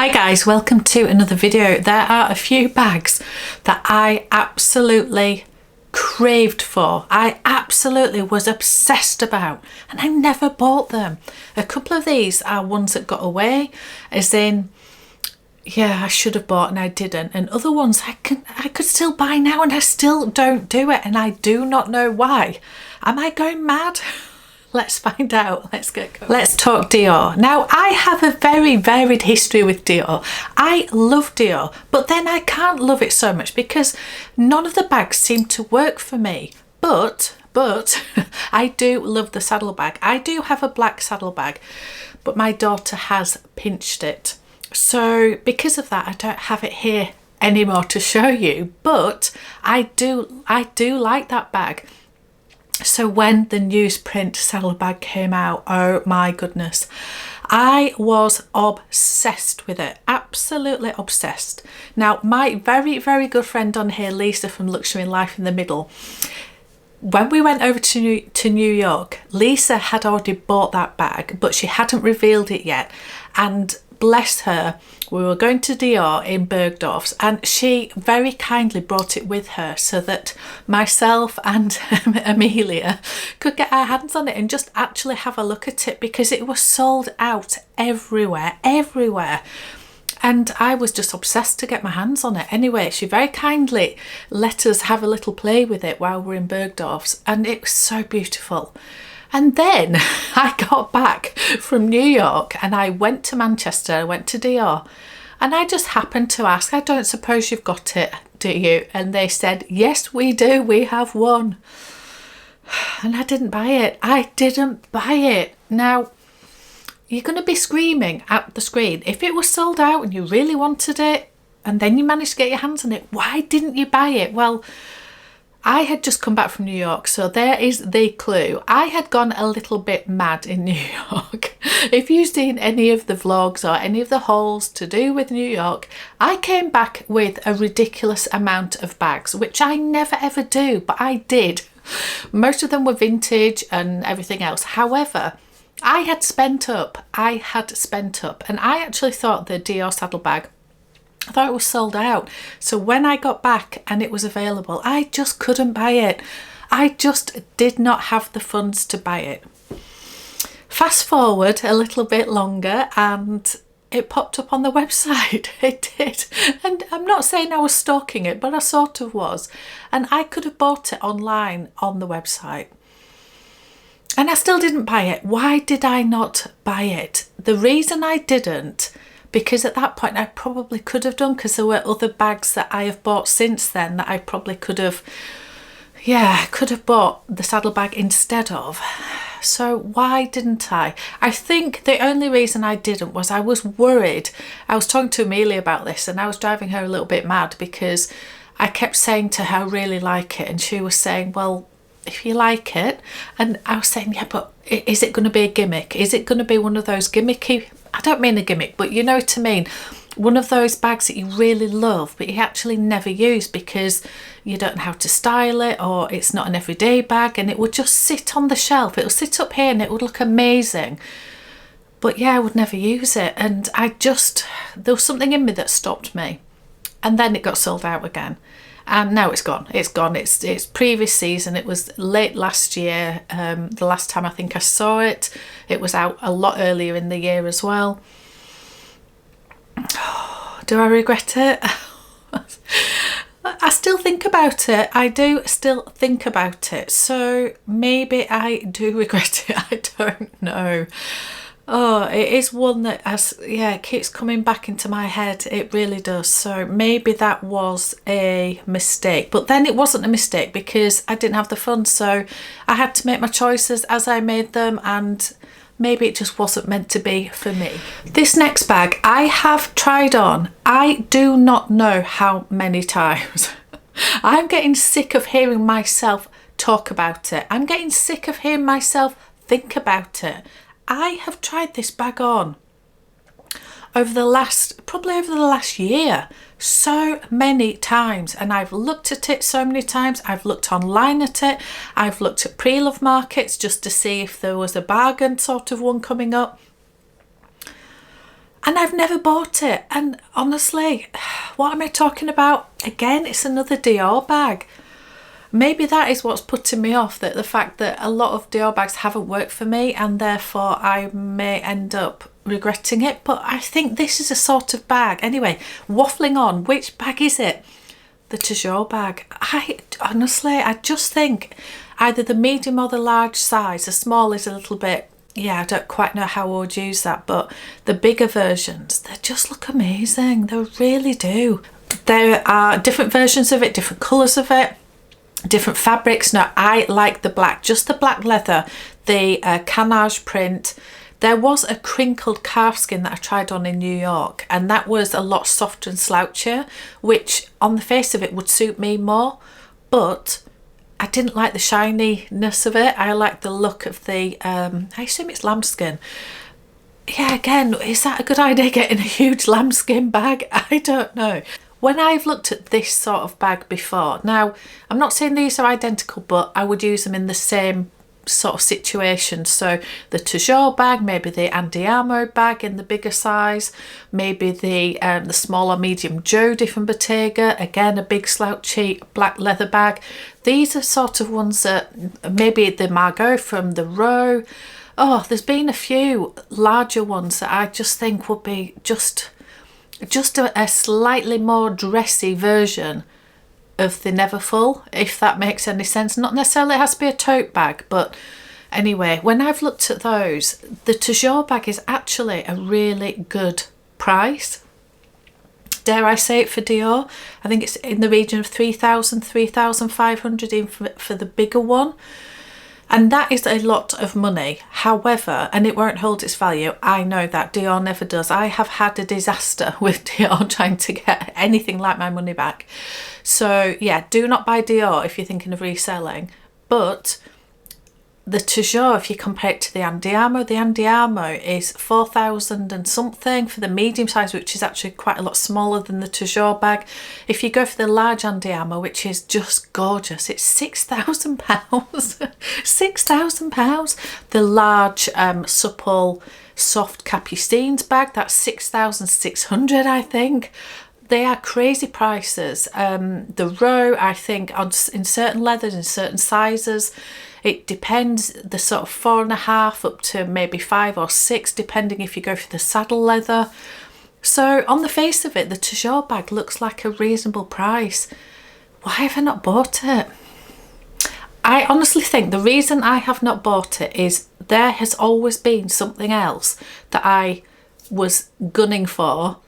Hi guys, welcome to another video. There are a few bags that I absolutely craved for. I absolutely was obsessed about and I never bought them. A couple of these are ones that got away, as in, yeah, I should have bought and I didn't. And other ones I could still buy now and I still don't do it, and I do not know why. Am I going mad? Let's find out. Let's get going. Let's talk Dior. Now, I have a very varied history with Dior. I love Dior, but then I can't love it so much because none of the bags seem to work for me. But I do love the saddle bag. I do have a black saddle bag, but my daughter has pinched it. So because of that, I don't have it here anymore to show you, but I do like that bag. So when the newsprint saddle bag came out, oh my goodness, I was obsessed with it, absolutely obsessed. Now, my very good friend on here, Lisa from Luxury and Life in the Middle, when we went over to New York, Lisa had already bought that bag, but she hadn't revealed it yet. And bless her, we were going to Dior in Bergdorf's and she very kindly brought it with her so that myself and Amelia could get our hands on it and just actually have a look at it, because it was sold out everywhere. And I was just obsessed to get my hands on it. Anyway, she very kindly let us have a little play with it while we're in Bergdorf's, and it was so beautiful. And then I got back from New York and I went to Manchester, I went to Dior, and I just happened to ask, I don't suppose you've got it, do you? And they said, yes, we do, we have one. And I didn't buy it. I didn't buy it. Now, you're going to be screaming at the screen. If it was sold out and you really wanted it and then you managed to get your hands on it, why didn't you buy it? Well, I had just come back from New York, so there is the clue. I had gone a little bit mad in New York. If you've seen any of the vlogs or any of the hauls to do with New York, I came back with a ridiculous amount of bags, which I never ever do, but I did. Most of them were vintage and everything else. However, I had spent up, and I actually thought the Dior saddle bag, I thought it was sold out. So when I got back and it was available, I just couldn't buy it. I just did not have the funds to buy it. Fast forward a little bit longer and it popped up on the website. It did. And I'm not saying I was stalking it, but I sort of was. And I could have bought it online on the website. And I still didn't buy it. Why did I not buy it? The reason I didn't, because at that point I probably could have done, because there were other bags that I have bought since then that I probably could have bought the saddle bag instead of. So why didn't I? I think the only reason I didn't was I was worried. I was talking to Amelia about this and I was driving her a little bit mad because I kept saying to her, I really like it. And she was saying, well, if you like it. And I was saying, yeah, but is it going to be a gimmick? Is it going to be one of those gimmicky, I don't mean a gimmick, but you know what I mean, one of those bags that you really love but you actually never use because you don't know how to style it, or it's not an everyday bag and it would just sit on the shelf. It'll sit up here and it would look amazing, but yeah, I would never use it. And there was something in me that stopped me, and then it got sold out again. And now it's gone. It's previous season. It was late last year. The last time I think I saw it, it was out a lot earlier in the year as well. Do I regret it? I still think about it. I do still think about it. So maybe I do regret it. I don't know. Oh, it is one that it keeps coming back into my head. It really does. So maybe that was a mistake, but then it wasn't a mistake because I didn't have the funds, so I had to make my choices as I made them, and maybe it just wasn't meant to be for me. This next bag I have tried on, I do not know how many times. I'm getting sick of hearing myself talk about it. I'm getting sick of hearing myself think about it. I have tried this bag on probably over the last year so many times, and I've looked at it so many times. I've looked online at it. I've looked at pre-love markets just to see if there was a bargain sort of one coming up. and I've never bought it. And honestly, what am I talking about? Again, it's another Dior bag. Maybe that is what's putting me off, that the fact that a lot of Dior bags haven't worked for me, and therefore I may end up regretting it. But I think this is a sort of bag. Anyway, waffling on, which bag is it? The Toujours bag. Honestly, I just think either the medium or the large size. The small is a little bit, yeah, I don't quite know how I would use that, but the bigger versions, they just look amazing. They really do. There are different versions of it, different colours of it, different fabrics. Now, I like the black, just the black leather, the canage print. There was a crinkled calfskin that I tried on in New York, and that was a lot softer and slouchier, which on the face of it would suit me more, but I didn't like the shininess of it. I like the look of the, I assume it's lambskin. Yeah, again, is that a good idea, getting a huge lambskin bag? I don't know. When I've looked at this sort of bag before, now I'm not saying these are identical, but I would use them in the same sort of situation. So the Toujours bag, maybe the Andiamo bag in the bigger size, maybe the smaller medium Jodie from Bottega, again a big slouchy black leather bag. These are sort of ones that, maybe the Margot from the Row. Oh, there's been a few larger ones that I just think would be just a slightly more dressy version of the Neverfull, if that makes any sense. Not necessarily it has to be a tote bag, but anyway, when I've looked at those, the Toujours bag is actually a really good price. Dare I say it, for Dior? I think it's in the region of 3,000, 3,500 even for the bigger one. And that is a lot of money. However, and it won't hold its value, I know that Dior never does. I have had a disaster with Dior trying to get anything like my money back. So yeah, do not buy Dior if you're thinking of reselling. But the Toujours, if you compare it to the Andiamo is 4,000 and something for the medium size, which is actually quite a lot smaller than the Toujours bag. If you go for the large Andiamo, which is just gorgeous, it's £6,000. £6,000. The large supple soft Capucines bag, that's 6,600, I think. They are crazy prices. The Row, I think, in certain leathers, in certain sizes, it depends, the sort of 4.5 up to maybe 5 or 6, depending if you go for the saddle leather. So on the face of it, the Toujours bag looks like a reasonable price. Why have I not bought it? I honestly think the reason I have not bought it is there has always been something else that I was gunning for,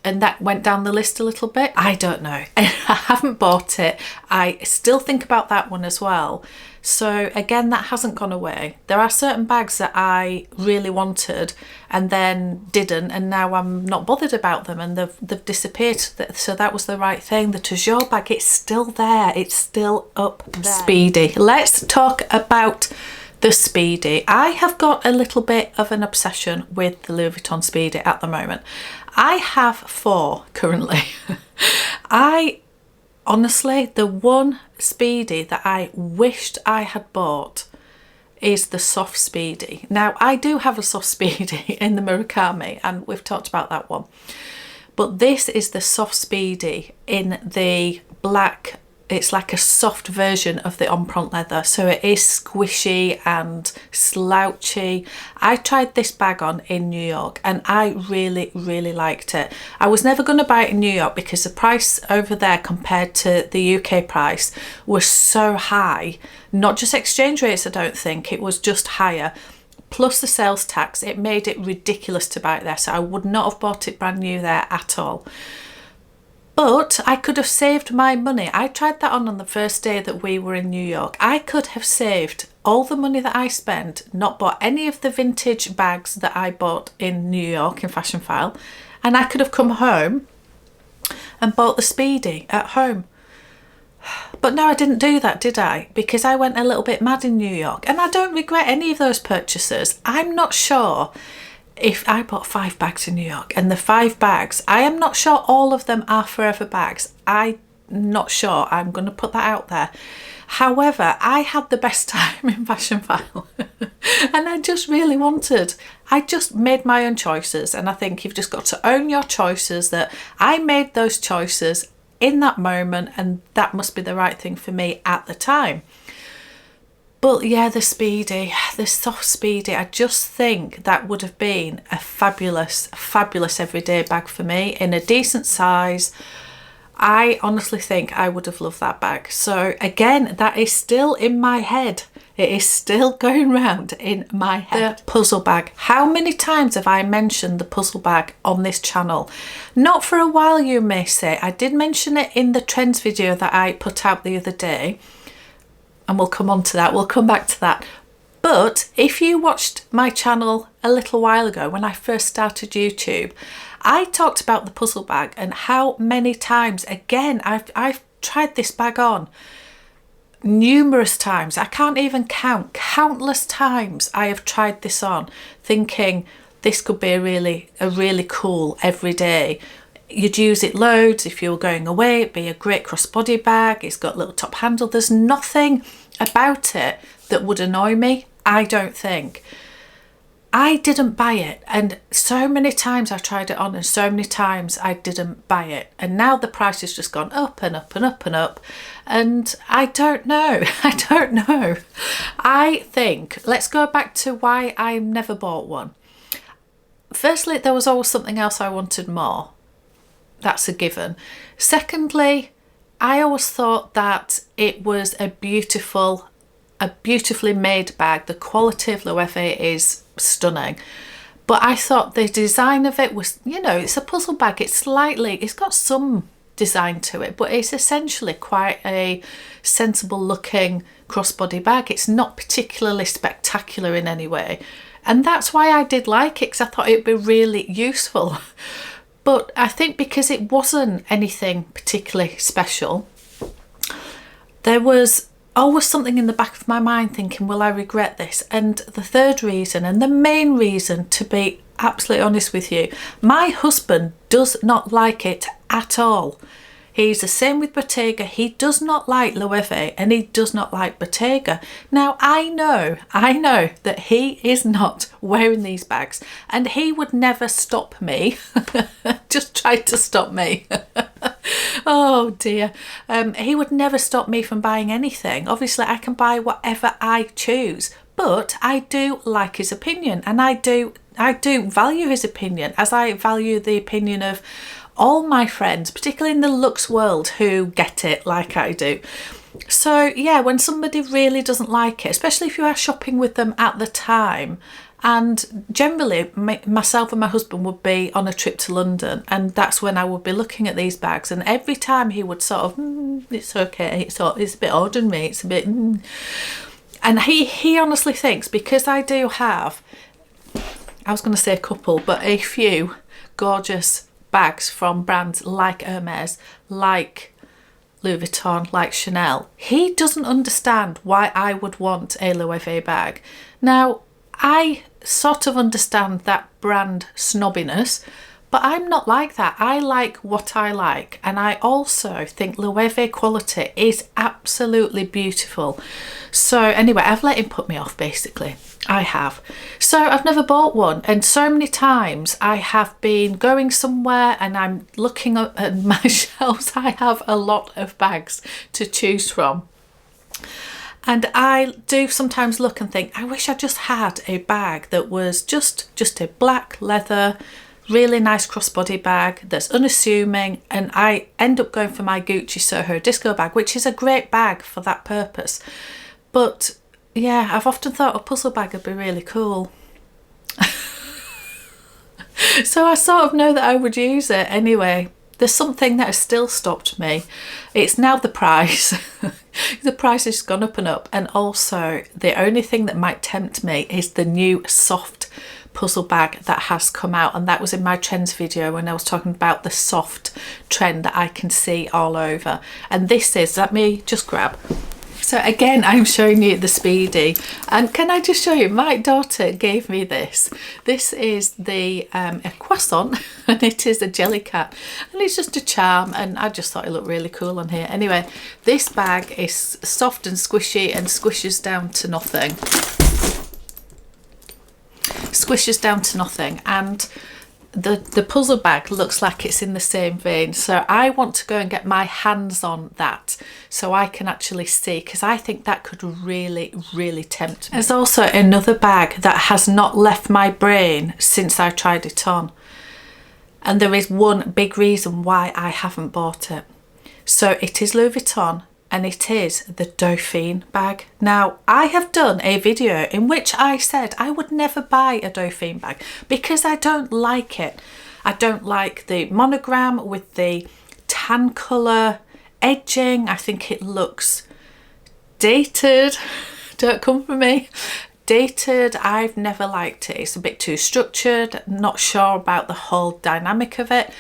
and that went down the list a little bit. I don't know. I haven't bought it. I still think about that one as well. So again, that hasn't gone away. There are certain bags that I really wanted and then didn't, and now I'm not bothered about them, and they've disappeared. So that was the right thing. The Toujours bag, it's still there. It's still up there. Speedy. Let's talk about the Speedy. I have got a little bit of an obsession with the Louis Vuitton Speedy at the moment. I have 4 currently. Honestly, the one Speedy that I wished I had bought is the soft Speedy. Now, I do have a soft Speedy in the Murakami, and we've talked about that one. But this is the soft Speedy in the black. It's like a soft version of the Empreinte leather, so it is squishy and slouchy. I tried this bag on in New York and I really, really liked it. I was never going to buy it in New York because the price over there compared to the UK price was so high. Not just exchange rates, I don't think, it was just higher. Plus the sales tax, it made it ridiculous to buy it there, so I would not have bought it brand new there at all. But I could have saved my money. I tried that on the first day that we were in New York. I could have saved all the money that I spent, not bought any of the vintage bags that I bought in New York in Fashion File, and I could have come home and bought the Speedy at home. But no, I didn't do that, did I? Because I went a little bit mad in New York, and I don't regret any of those purchases. I'm not sure if I bought 5 bags in New York, and the 5 bags, I am not sure all of them are forever bags. I'm not sure. I'm going to put that out there. However, I had the best time in Fashion File and I just really wanted. I just made my own choices, and I think you've just got to own your choices, that I made those choices in that moment and that must be the right thing for me at the time. But yeah, the Speedy, the soft Speedy, I just think that would have been a fabulous, fabulous everyday bag for me in a decent size. I honestly think I would have loved that bag. So again, that is still in my head. It is still going round in my head. The puzzle bag. How many times have I mentioned the puzzle bag on this channel? Not for a while, you may say. I did mention it in the trends video that I put out the other day. And we'll come on to that. We'll come back to that. But if you watched my channel a little while ago when I first started YouTube, I talked about the puzzle bag and how many times, again, I've tried this bag on numerous times. I can't even count. Countless times I have tried this on, thinking this could be a really cool everyday. You'd use it loads if you were going away. It'd be a great crossbody bag. It's got a little top handle. There's nothing about it that would annoy me, I don't think. I didn't buy it, and so many times I tried it on and so many times I didn't buy it, and now the price has just gone up and up and up and up, and I don't know. I think, let's go back to why I never bought one. Firstly, there was always something else I wanted more. That's a given. Secondly, I always thought that it was a beautifully made bag. The quality of Loewe is stunning, but I thought the design of it was, you know, it's a puzzle bag. It's got some design to it, but it's essentially quite a sensible looking crossbody bag. It's not particularly spectacular in any way, and that's why I did like it, because I thought it'd be really useful. But I think because it wasn't anything particularly special, there was always something in the back of my mind thinking, will I regret this? And the third reason, and the main reason, to be absolutely honest with you, my husband does not like it at all. He's the same with Bottega. He does not like Loewe and he does not like Bottega. Now I know that he is not wearing these bags, and he would never stop me. Just tried to stop me. Oh dear. He would never stop me from buying anything. Obviously I can buy whatever I choose, but I do like his opinion, and I do value his opinion, as I value the opinion of all my friends, particularly in the luxe world, who get it like I do. So yeah, when somebody really doesn't like it, especially if you are shopping with them at the time, and generally myself and my husband would be on a trip to London, and that's when I would be looking at these bags, and every time he would sort of, it's okay, it's a bit ordinary, it's a bit, and he honestly thinks, because I do have, I was going to say a couple, but a few gorgeous bags from brands like Hermes, like Louis Vuitton, like Chanel, he doesn't understand why I would want a Loewe bag. Now, I sort of understand that brand snobbiness, but I'm not like that. I like what I like, and I also think Loewe quality is absolutely beautiful. So anyway, I've let him put me off, basically. I have. So I've never bought one, and so many times I have been going somewhere and I'm looking up at my shelves. I have a lot of bags to choose from, and I do sometimes look and think, I wish I just had a bag that was just a black leather, really nice crossbody bag that's unassuming, and I end up going for my Gucci Soho disco bag, which is a great bag for that purpose. But yeah, I've often thought a puzzle bag would be really cool. So I sort of know that I would use it anyway. There's something that has still stopped me. It's now the price. The price has gone up and up, and also the only thing that might tempt me is the new soft puzzle bag that has come out, and that was in my trends video when I was talking about the soft trend that I can see all over. And this is, let me just grab. So again, I'm showing you the Speedy, and can I just show you, my daughter gave me this. This is the a croissant, and it is a jelly cat, and it's just a charm, and I just thought it looked really cool on here. Anyway, this bag is soft and squishy and squishes down to nothing. squishes down to nothing, and the puzzle bag looks like it's in the same vein. So I want to go and get my hands on that so I can actually see, because I think that could really, really tempt me. There's also another bag that has not left my brain since I tried it on, and there is one big reason why I haven't bought it. So it is Louis Vuitton, and it is the Dauphine bag. Now, I have done a video in which I said I would never buy a Dauphine bag because I don't like it. I don't like the monogram with the tan colour edging. I think it looks dated. Don't come for me. Dated. I've never liked it. It's a bit too structured. Not sure about the whole dynamic of it.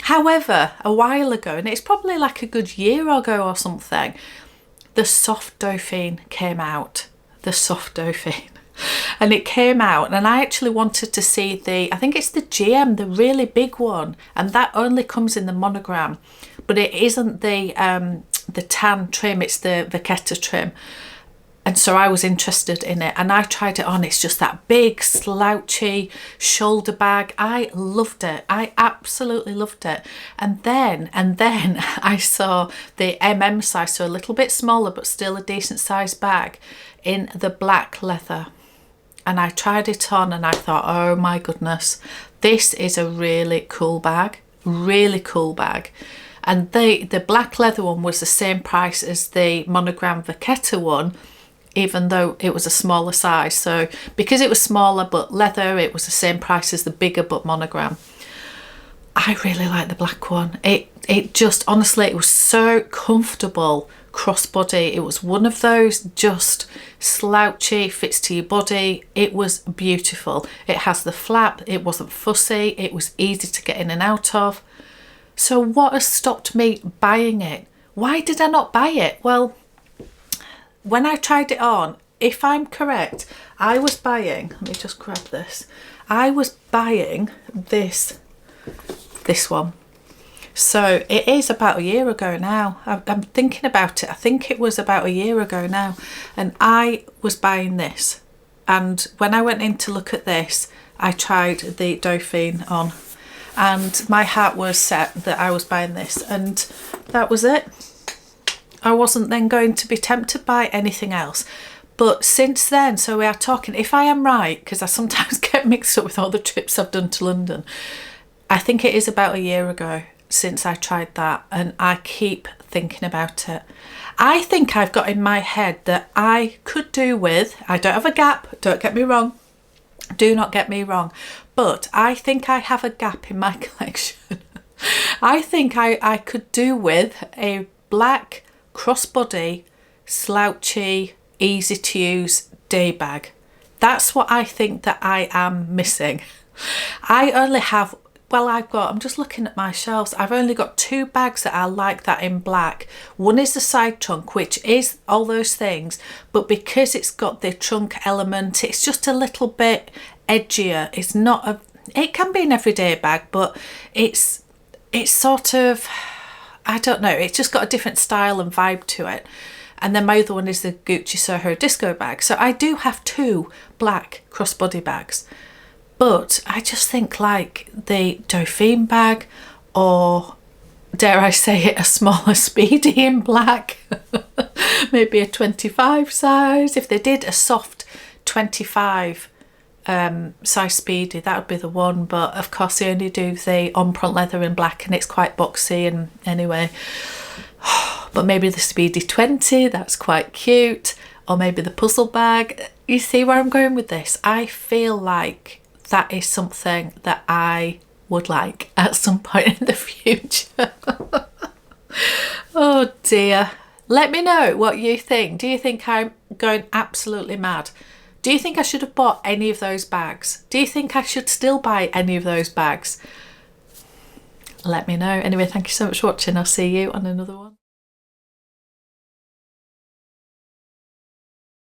However, a while ago, and it's probably like a good year ago or something, the soft Dauphine came out. The soft Dauphine. And it came out, and I actually wanted to see I think it's the GM, the really big one, and that only comes in the monogram, but it isn't the tan trim, it's the Vachetta trim. And so I was interested in it, and I tried it on. It's just that big slouchy shoulder bag. I loved it. I absolutely loved it. And then I saw the size, so a little bit smaller but still a decent sized bag in the black leather. And I tried it on and I thought, oh my goodness, this is a really cool bag. Really cool bag. And the black leather one was the same price as the monogram Vachetta one, even though it was a smaller size. So because it was smaller but leather, it was the same price as the bigger but monogram. I really like the black one. It just, honestly, it was so comfortable crossbody. It was one of those just slouchy, fits to your body. It was beautiful. It has the flap. It wasn't fussy. It was easy to get in and out of. So what has stopped me buying it? Why did I not buy it? Well, when I tried it on, if I'm correct, I was buying, let me just grab this. I was buying this one. So it is about a year ago now. I'm thinking about it. I think it was about a year ago now. And I was buying this. And when I went in to look at this, I tried the Dauphine on. And my heart was set that I was buying this. And that was it. I wasn't then going to be tempted by anything else. But since then, so we are talking, if I am right, because I sometimes get mixed up with all the trips I've done to London, I think it is about a year ago since I tried that, and I keep thinking about it. I think I've got in my head that I could do with, I don't have a gap, don't get me wrong, do not get me wrong, but I think I have a gap in my collection. I think I could do with a black crossbody, slouchy, easy to use day bag. That's what I think that I am missing. I only have, well, I'm just looking at my shelves. I've only got two bags that are like that in black. One is the side trunk, which is all those things, but because it's got the trunk element, it's just a little bit edgier. It's not it can be an everyday bag, but it's sort of, I don't know, it's just got a different style and vibe to it. And then my other one is the Gucci Soho Disco bag. So I do have two black crossbody bags. But I just think like the Dauphine bag, or dare I say it, a smaller Speedy in black, maybe a 25 size. If they did a soft 25 size Speedy, that would be the one. But of course they only do the on-pront leather in black, and it's quite boxy. And anyway, but maybe the Speedy 20, that's quite cute. Or maybe the puzzle bag. You see where I'm going with this? I feel like that is something that I would like at some point in the future. Oh dear. Let me know what you think. Do you think I'm going absolutely mad? Do you think I should have bought any of those bags? Do you think I should still buy any of those bags? Let me know. Anyway, thank you so much for watching. I'll see you on another one.